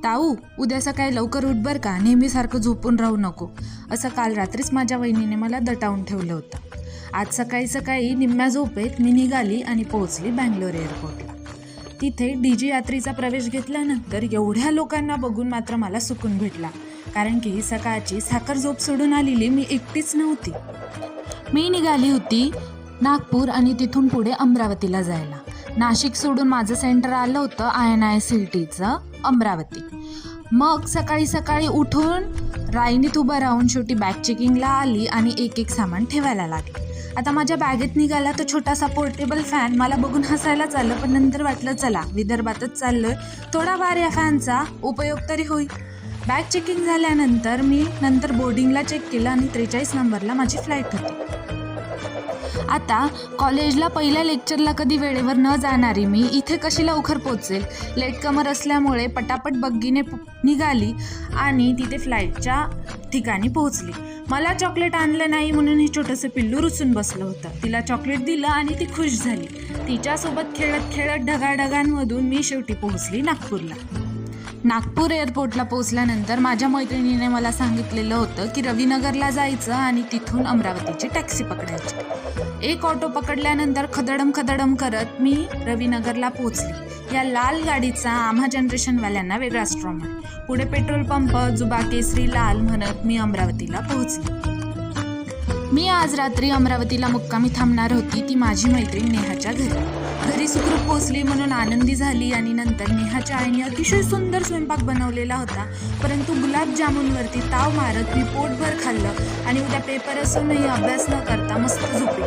Tau, उद्या सकाळी लवकर उठ बरं का, नेहमीसारखं झोपून राहू नको, असं काल रात्रीच माझ्या वहिनीने मला दटावून ठेवलं होतं. आज सकाळी सकाळी निम्म्या झोपेत मी निघाली आणि पोहोचली बँगलोर एअरपोर्टला. तिथे DG यात्रीचा प्रवेश घेतल्यानंतर एवढ्या लोकांना बघून मात्र मला सुकून भेटला, कारण की सकाळची साखर झोप सोडून आलेली मी एकटीच नव्हती. मी निघाली होती नागपूर आणि तिथून पुढे अमरावतीला जायला. नाशिक सोडून माझं सेंटर आलं होतं INICTचं अमरावती. मग सकाळी सकाळी उठून राईनीत उभं राहून शेवटी बॅग चेकिंगला आली आणि एक एक सामान ठेवायला लागले. आता माझ्या बॅगेत निघाला तो छोटासा पोर्टेबल फॅन. मला बघून हसायलाच आलं, पण नंतर वाटलं चला विदर्भातच चाललोय, थोडाफार या फॅनचा उपयोग तरी होईल. बॅग चेकिंग झाल्यानंतर मी नंतर बोर्डिंगला चेक केलं आणि 43 नंबरला माझी फ्लाईट होती. आता कॉलेजला पहिल्या लेक्चरला कधी वेळेवर न जाणारी मी इथे कशी लवकर पोचेल. लेट कमर असल्यामुळे पटापट बग्गीने निघाली आणि तिथे फ्लाईटच्या ठिकाणी पोहोचली. मला चॉकलेट आणलं नाही म्हणून हे छोटंसं पिल्लू रुसून बसलं होतं. तिला चॉकलेट दिलं आणि ती खुश झाली. तिच्यासोबत खेळत खेळत ढगाढगांमधून मी शेवटी पोहोचली नागपूरला. नागपूर एअरपोर्टला पोहोचल्यानंतर माझ्या मैत्रिणीने मला सांगितलेलं होतं की रविनगरला जायचं आणि तिथून अमरावतीची टॅक्सी पकडायची. एक ऑटो पकडल्यानंतर खदडम करत मी रविनगरला पोहोचली. या लाल गाडीचा आम्हा जनरेशनवाल्यांना वेगळा स्ट्रॉम आहे. पुढे पेट्रोल पंप, जुबा, केसरी, लाल म्हणत मी अमरावतीला पोहोचली. मी आज रात्री अमरावतीला मुक्कामी थांबणार होती ती माझी मैत्रीण नेहाच्या घरी सुखरूप पोहोचली म्हणून आनंदी झाली. आणि नंतर नेहाच्या आईने अतिशय सुंदर स्वयंपाक बनवलेला होता, परंतु गुलाबजामुनवरती ताव मारत मी पोटभर खाल्लं आणि उद्या पेपर असूनही अभ्यास न करता मस्त झोपली.